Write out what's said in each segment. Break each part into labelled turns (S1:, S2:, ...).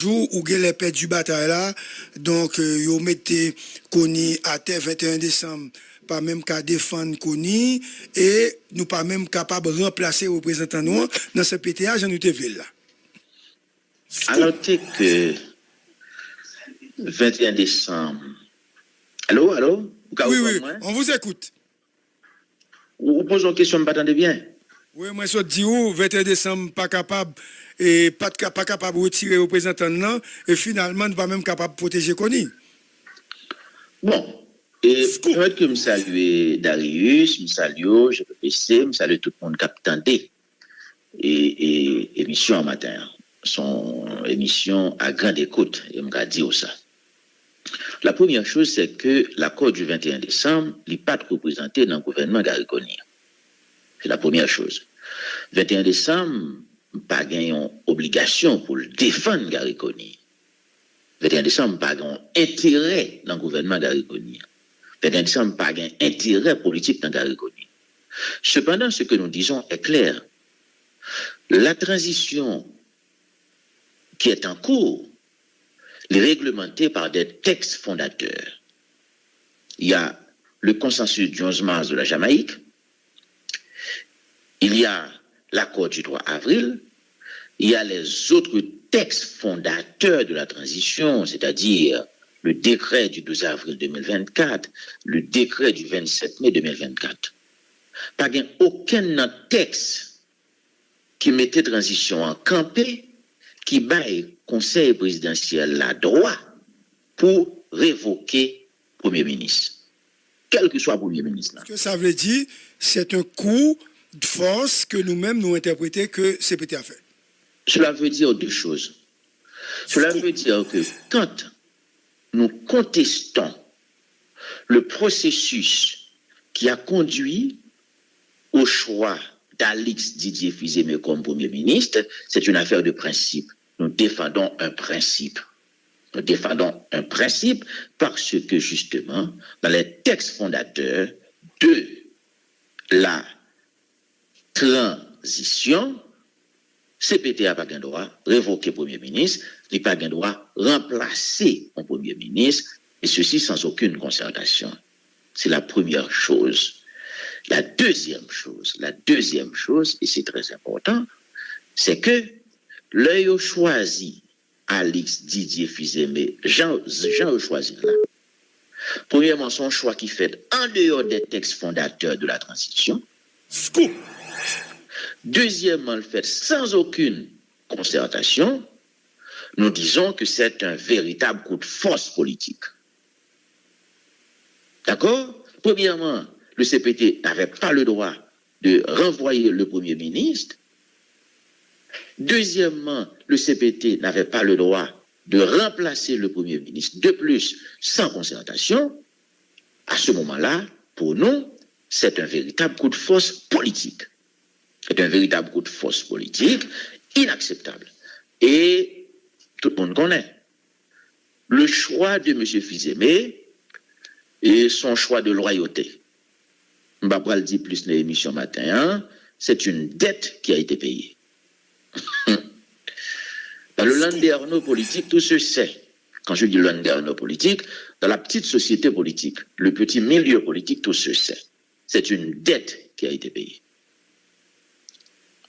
S1: jour où les perdu bataille là, donc yo mettez Koni à terre 21 décembre, pas même qu'à défendre Koni et nous pas même capable de remplacer représentant nous dans ce PTA Jean Ville là.
S2: Alors que 21 décembre. Allô?
S1: Oui, on vous écoute.
S2: Vous posez une question, vous m'attendez bien?
S1: Oui, moi, je dis où, 21 décembre, pas capable, et pas capable de retirer les représentants, non, et finalement, nous pas même capable de protéger Koni.
S2: Bon, et peut-être que je salue Darius, je salue GPPC, je salue tout le monde qui a tenté et émission en matin. Son émission à grande écoute, et me dire ça. La première chose, c'est que l'accord du 21 décembre n'est pas représenté dans le gouvernement Gariconi. C'est la première chose. 21 décembre, pas une obligation pour le défendre Gariconi. 21 décembre, pas un intérêt dans le gouvernement Gariconi. 21 décembre, pas un intérêt politique dans Gariconi. Cependant, ce que nous disons est clair. La transition qui est en cours est réglementée par des textes fondateurs. Il y a le consensus du 11 mars de la Jamaïque, il y a l'accord du 3 avril, il y a les autres textes fondateurs de la transition, c'est-à-dire le décret du 12 avril 2024, le décret du 27 mai 2024. Pas aucun texte qui mettait transition en campé, qui baille conseil présidentiel la droit pour révoquer Premier ministre. Quel que soit Premier ministre.
S1: Ce que ça veut dire, c'est un coup de force que nous-mêmes nous interprétons que CPT a fait.
S2: Cela veut dire deux choses. Cela veut dire que quand nous contestons le processus qui a conduit au choix d'Alix Didier Fils-Aimé comme Premier ministre, c'est une affaire de principe. Nous défendons un principe. Nous défendons un principe parce que justement, dans les textes fondateurs de la transition, CPT n'a pas de droit révoquer Premier ministre, il n'a pas de droit remplacer un Premier ministre, et ceci sans aucune concertation. C'est la première chose. La deuxième chose, et c'est très important, c'est que l'œil choisi Alix Didier Fils-Aimé, Jean choisi là. Premièrement, son choix qui fait en dehors des textes fondateurs de la transition.
S1: Scoop.
S2: Deuxièmement, le fait sans aucune concertation. Nous disons que c'est un véritable coup de force politique. D'accord? Premièrement, le CPT n'avait pas le droit de renvoyer le Premier ministre. Deuxièmement, le CPT n'avait pas le droit de remplacer le Premier ministre. De plus, sans concertation, à ce moment-là, pour nous, c'est un véritable coup de force politique. C'est un véritable coup de force politique inacceptable. Et tout le monde connaît le choix de M. Fils-Aimé et son choix de loyauté. Je ne vais pas le dire plus dans l'émission matin, hein? C'est une dette qui a été payée. Dans le landerneau politique, tout se sait. Quand je dis landerneau politique, dans la petite société politique, le petit milieu politique, tout se sait. C'est une dette qui a été payée.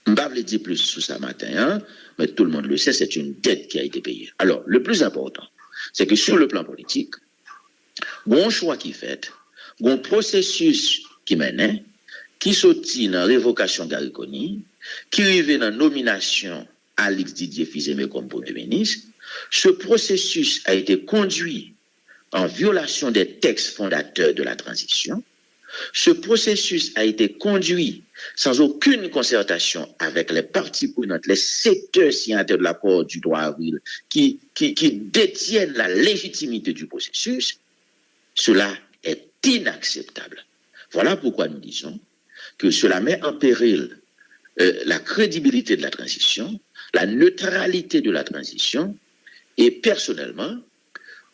S2: Je ne vais pas le dire plus sur ça matin, hein? Mais tout le monde le sait, c'est une dette qui a été payée. Alors, le plus important, c'est que sur le plan politique, bon choix qui fait, bon processus qui mène, qui sortit dans la révocation Gariconi, qui arrive dans la nomination Alix Didier Fils-Aimé comme Premier ministre, ce processus a été conduit en violation des textes fondateurs de la transition. Ce processus a été conduit sans aucune concertation avec les parties prenantes, les secteurs signataires de l'accord du 3 avril qui détiennent la légitimité du processus. Cela est inacceptable. Voilà pourquoi nous disons que cela met en péril la crédibilité de la transition, la neutralité de la transition, et personnellement,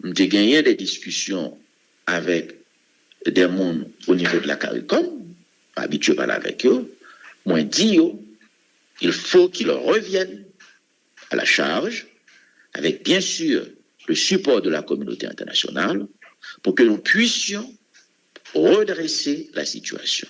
S2: j'ai gagné des discussions avec des mondes au niveau de la CARICOM, habitué à parler avec eux, moi dit il faut qu'ils reviennent à la charge avec bien sûr le support de la communauté internationale, pour que nous puissions redresser la situation.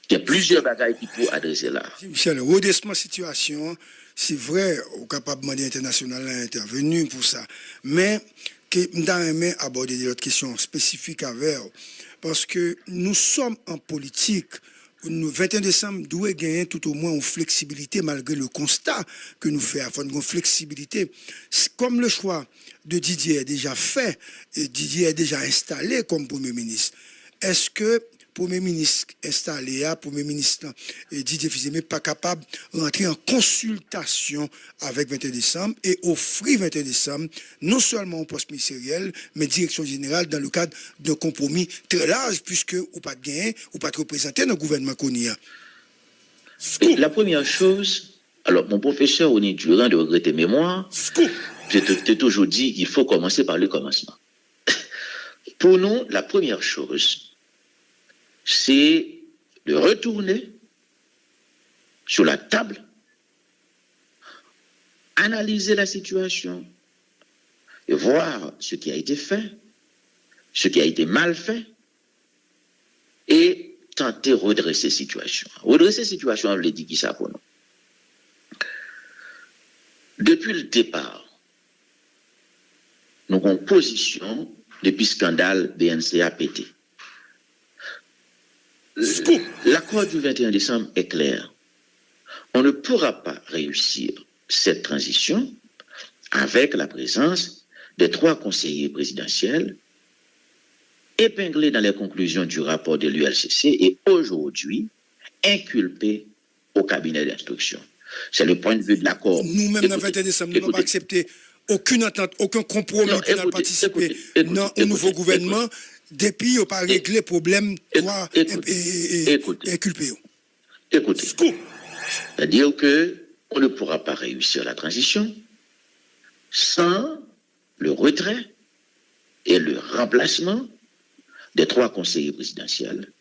S2: Il y a plusieurs bagailles qui pourraient adresser là.
S1: Michel, redressement situation, c'est vrai, au capable demander international a intervenu pour ça. Mais que nous avons aborder d'autres questions spécifiques avec, parce que nous sommes en politique. Le 21 décembre doit gagner tout au moins une flexibilité malgré le constat que nous faisons. Une flexibilité. Comme le choix de Didier est déjà fait, et Didier est déjà installé comme Premier ministre, est-ce que Premier ministre installé, Premier ministre Didier Fils-Aimé n'est pas capable de rentrer en consultation avec 21 décembre et offrir 21 décembre non seulement au poste ministériel, mais direction générale dans le cadre d'un compromis très large, puisque ou pas de gain, ou pas de représenter dans le gouvernement qu'on y a.
S2: La première chose, alors mon professeur Oni Durand de regretter mémoire, je t'ai toujours dit qu'il faut commencer par le commencement. Pour nous, la première chose, c'est de retourner sur la table, analyser la situation et voir ce qui a été fait, ce qui a été mal fait et tenter de redresser la situation. Redresser la situation, on l'a dit qui ça pour nous. Depuis le départ, nous avons position depuis scandale BNC-APT. L'accord du 21 décembre est clair. On ne pourra pas réussir cette transition avec la présence des 3 conseillers présidentiels épinglés dans les conclusions du rapport de l'ULCC et aujourd'hui inculpés au cabinet d'instruction. C'est le point de vue de l'accord.
S1: Nous-mêmes, dans le 21 décembre, nous n'avons pas accepté aucune entente, aucun compromis qui n'a participé dans un nouveau gouvernement. Depuis, il n'a pas réglé le problème inculpé.
S2: Écoutez, c'est-à-dire qu'on ne pourra pas réussir la transition sans le retrait et le remplacement des 3 conseillers présidentiels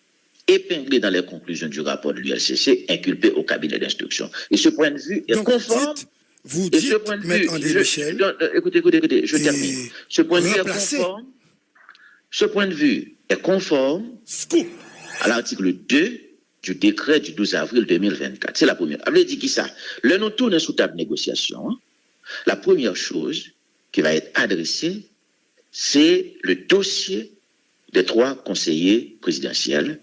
S2: épinglés dans les conclusions du rapport de l'ULCC, inculpés au cabinet d'instruction. Et ce point de vue est conforme.
S1: Vous dites, Maître André Michel,
S2: écoutez, je termine. Ce point de vue est conforme. Ce point de vue est conforme à l'article 2 du décret du 12 avril 2024. C'est la première. Avez dit qui ça? Le nous tourne sous table de négociation. La première chose qui va être adressée, c'est le dossier des 3 conseillers présidentiels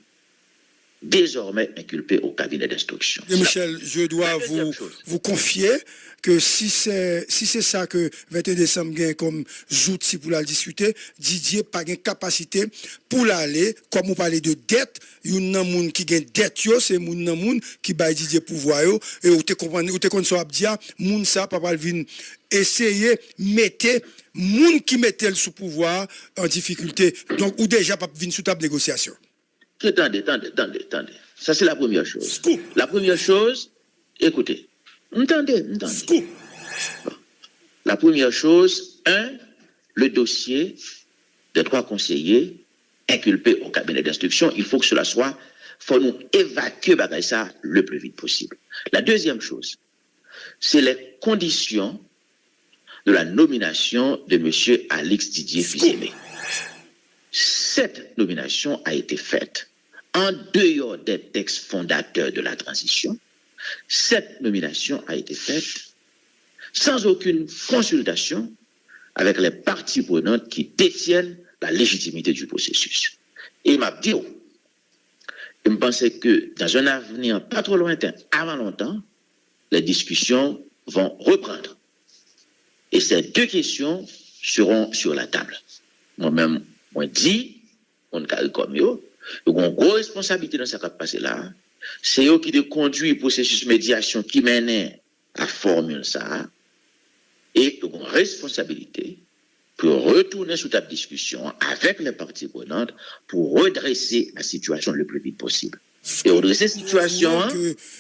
S2: désormais inculpés au cabinet d'instruction.
S1: Michel, je dois vous confier que si c'est ça que 21 décembre gagne comme outil pour la discuter, Didier pas de capacité pour l'aller, comme on parlait de dette, il y a un monde qui gagne dette, c'est un monde qui baille Didier pouvoir, et vous te comprenez, vous te connaissez, dire, monde ça, papa vient essayer, mettre, monde qui mettait le sous pouvoir en difficulté, donc, ou déjà pas venir sous table de négociation.
S2: Attendez. Ça, c'est la première chose. La première chose, écoutez. Entendez. La première chose, le dossier des 3 conseillers inculpés au cabinet d'instruction, il faut que cela soit, faut nous évacuer ça le plus vite possible. La deuxième chose, c'est les conditions de la nomination de M. Alix Didier Fils-Aimé. Cette nomination a été faite en dehors des textes fondateurs de la transition. Cette nomination a été faite sans aucune consultation avec les parties prenantes qui détiennent la légitimité du processus. Et il m'a dit, je pensais que dans un avenir pas trop lointain, avant longtemps, les discussions vont reprendre. Et ces 2 questions seront sur la table. Moi-même, moi dit, on carré comme eux, ils ont une grosse responsabilité dans ce qui va passer là. C'est eux qui conduisent le processus de médiation qui mène à formule ça. Et ils ont une responsabilité pour retourner sous table de discussion avec les parties prenantes pour redresser la situation le plus vite possible. Et redresser la situation.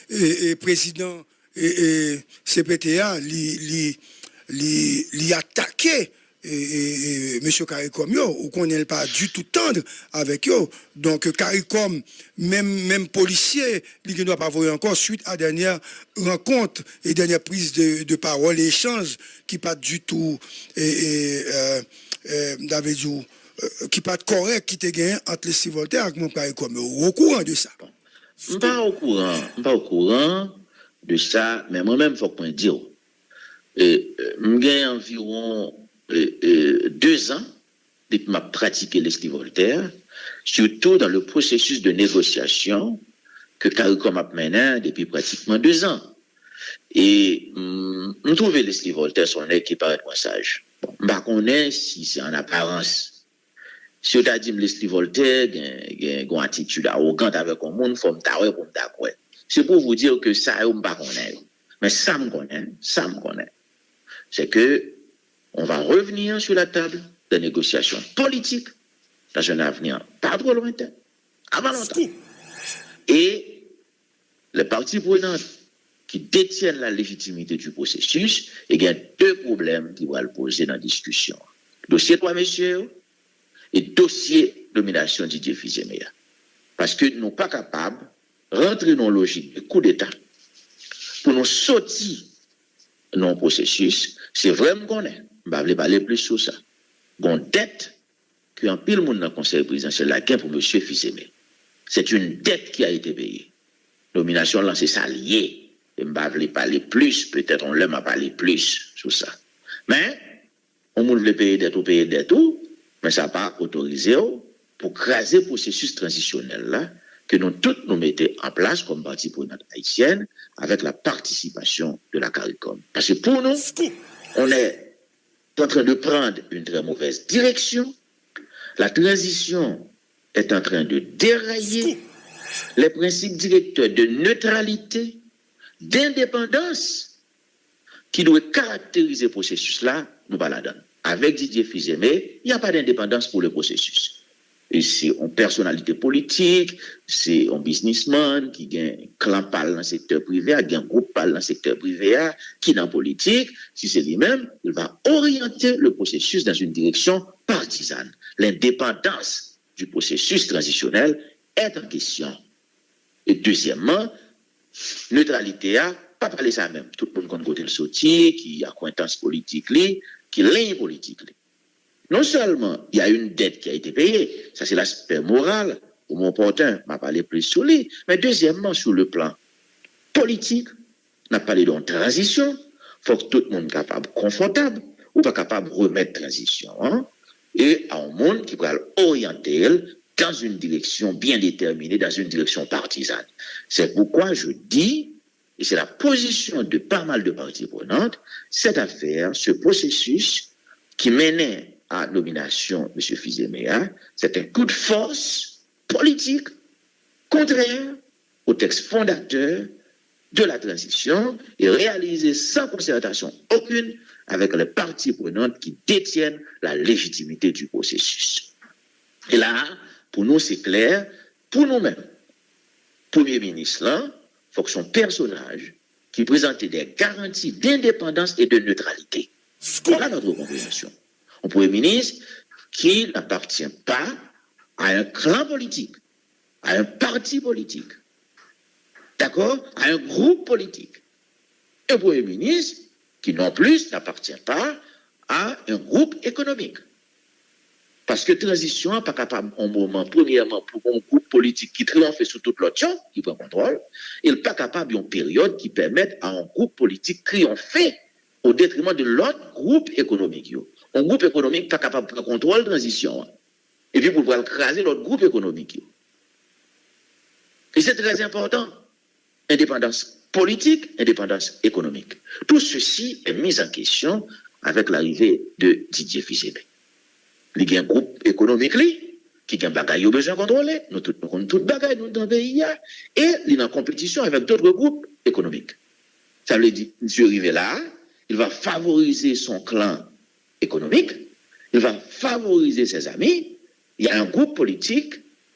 S1: Et président et CPTA, lui attaqué monsieur CARICOM yo, ou qu'on n'est pas du tout tendre avec eux. Donc CARICOM, même policier, il ne doit pas voir encore suite à dernière rencontre et dernière prise de parole et échange qui pas du tout qui pas correct qui te gagne entre les civils avec mon CARICOM. Au courant de ça.
S2: Pas au courant de ça, mais moi-même, il faut qu'on dise. J'ai environ 2 ans depuis que j'ai pratiqué l'Esti Voltaire, surtout dans le processus de négociation que CARICOM a mené depuis pratiquement 2 ans. Et je trouve l'Esti Voltaire son nez qui paraît moins sage. Bon, je ne connais pas si c'est en apparence. Si on a dit l'Esti Voltaire, il y a une attitude arrogante avec un monde, il faut me taire pour me d'accord. C'est pour vous dire que ça, je ne connais pas. Mais ça me connaît. C'est que on va revenir sur la table de négociations politiques dans un avenir pas trop lointain, avant longtemps. Et les parties prenantes qui détiennent la légitimité du processus, il y a 2 problèmes qui vont le poser dans la discussion. Dossier 3 messieurs et dossier domination Didier Fils-Aimé. Parce que nous ne sommes pas capables de rentrer dans la logique de coup d'État pour nous sortir dans le processus. C'est vraiment qu'on est. Je ne vais pas parler plus sur ça. Une dette qu'un pile monde dans le conseil présidentiel la gain pour M. Fils-Aimé. C'est une dette qui a été payée. Nomination lancée, ça lié. Je ne vais pas parler plus. Peut-être on l'aime à parler plus sur ça. Mais, on veut payer dette ou, mais ça n'a pas autorisé pour craser le processus transitionnel là, que nous tous nous mettons en place comme parti prenante haïtienne avec la participation de la CARICOM. Parce que pour nous, on est en train de prendre une très mauvaise direction. La transition est en train de dérailler. Les principes directeurs de neutralité, d'indépendance qui doivent caractériser le processus là, nous pas la donne. Avec Didier Fils-Aimé, il n'y a pas d'indépendance pour le processus. Et c'est une personnalité politique, c'est un businessman qui a un clan dans le secteur privé, qui a un groupe dans le secteur privé, qui est dans la politique. Si c'est lui-même, il va orienter le processus dans une direction partisane. L'indépendance du processus transitionnel est en question. Et deuxièmement, neutralité, pas parler ça même. Tout le monde connaît côté le sorti, qui a acquaintance politique, qui ligne politique. Non seulement il y a une dette qui a été payée, ça c'est l'aspect moral, pour mon porteur, m'a parlé plus sur lui, mais deuxièmement, sur le plan politique, on a parlé d'une transition, il faut que tout le monde soit capable, confortable, ou pas capable de remettre transition, et à un monde qui va orienter dans une direction bien déterminée, dans une direction partisane. C'est pourquoi je dis, et c'est la position de pas mal de parties prenantes, cette affaire, ce processus qui menait à la nomination de M. Fils-Aimé, c'est un coup de force politique contraire au texte fondateur de la transition et réalisé sans concertation aucune avec les parties prenantes qui détiennent la légitimité du processus. Et là, pour nous, c'est clair, pour nous-mêmes, Premier ministre, là, il faut que son personnage, qui présentait des garanties d'indépendance et de neutralité, voilà notre compréhension. Un Premier ministre qui n'appartient pas à un clan politique, à un parti politique, d'accord, à un groupe politique. Un Premier ministre qui non plus n'appartient pas à un groupe économique. Parce que transition n'est pas capable, en moment, premièrement, pour un groupe politique qui triomphe sur toute l'autre chose, qui prend contrôle, il n'est pas capable d'une période qui permette à un groupe politique triompher au détriment de l'autre groupe économique. Un groupe économique n'est pas capable de prendre contrôle de la transition. Et puis pour pouvoir craser l'autre groupe économique. Et c'est très important. Indépendance politique, indépendance économique. Tout ceci est mis en question avec l'arrivée de Didier Fils-Aimé. Il y a un groupe économique qui a un bagage besoin de contrôler, nous avons tout bagage dans le pays, et il est en compétition avec d'autres groupes économiques. Ça veut dire, M. arrivé là, il va favoriser son clan économique, il va favoriser ses amis, il y a un groupe politique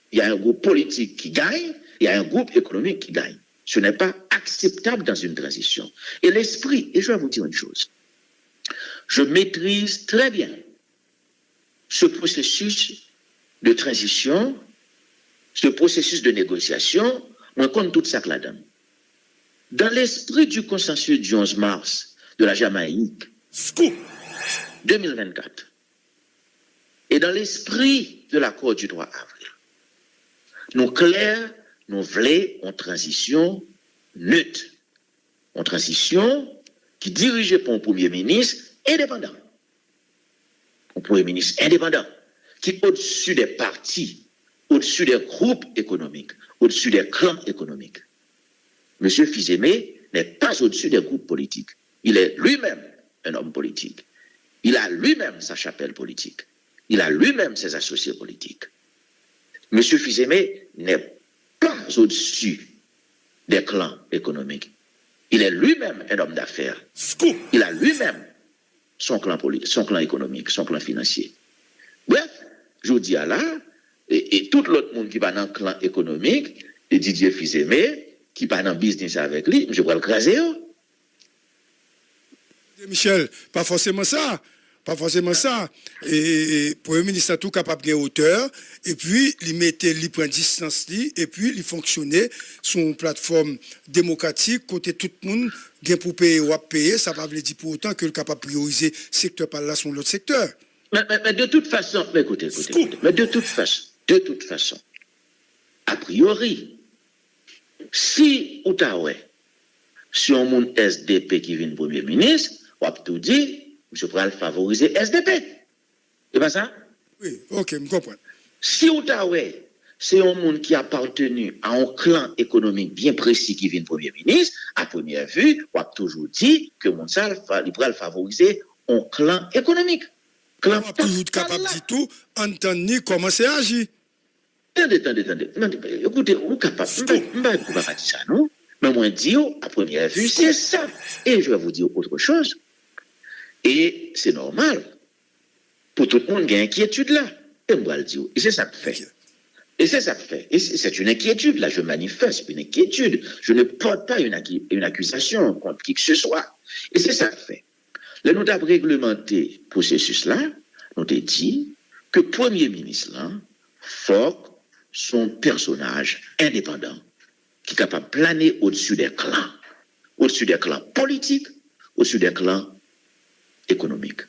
S2: qui gagne, il y a un groupe économique qui gagne. Ce n'est pas acceptable dans une transition. Et l'esprit, et je vais vous dire une chose, je maîtrise très bien ce processus de transition, ce processus de négociation, on compte tout ça là-dedans. Dans l'esprit du consensus du 11 mars de la Jamaïque, 2024, et dans l'esprit de l'accord du 3 avril, nous clairs, nous voulons une transition neutre, une transition qui dirigée par un Premier ministre indépendant. Un Premier ministre indépendant, qui est au-dessus des partis, au-dessus des groupes économiques, au-dessus des clans économiques. M. Fils-Aimé n'est pas au-dessus des groupes politiques. Il est lui-même un homme politique. Il a lui-même sa chapelle politique. Il a lui-même ses associés politiques. M. Fils-Aimé n'est pas au-dessus des clans économiques. Il est lui-même un homme d'affaires. Il a lui-même son clan économique, son clan financier. Bref, je vous dis à là, et tout l'autre monde qui va dans le clan économique, et Didier Fils-Aimé, qui va dans le business avec lui, je vais le craser.
S1: Michel, pas forcément ça. Pas forcément ça. Et le Premier ministre a tout capable de hauteur, et puis il prend distance, et puis il fonctionnait sur une plateforme démocratique, côté tout le monde, bien pour payer ou à payer, ça ne veut pas dire pour autant que le capable de prioriser secteur par là sur l'autre secteur.
S2: Mais de toute façon, écoutez, mais de toute façon, a priori, si Outaouais, si on monde SDP qui vient Premier ministre, on peut tout dire, je pourrais favoriser SDP. C'est pas ça?
S1: Oui, ok, je comprends.
S2: Si Outaouais, c'est un monde qui a appartenu à un clan économique bien précis qui vient Premier ministre, à première vue, on a toujours dit que mon sal, il pourrait favoriser un clan économique.
S1: On a toujours capable de dire tout, entendre comment c'est agi.
S2: Attendez. Écoutez, on est capable. Je ne vais pas dire ça, non? Mais moi, dire, à première vue, c'est ça. Et je vais vous dire autre chose. Et c'est normal. Pour tout le monde, il y a une inquiétude là. Et je vais le dire. Et c'est ça que fait. Et c'est ça que fait. Et c'est une inquiétude. Là, je manifeste une inquiétude. Je ne porte pas une accusation contre qui que ce soit. Et c'est ça que fait. Là, nous avons réglementé le processus là. Nous avons dit que le Premier ministre là, faut son personnage indépendant qui est capable de planer au-dessus des clans politiques, au-dessus des clans économiques.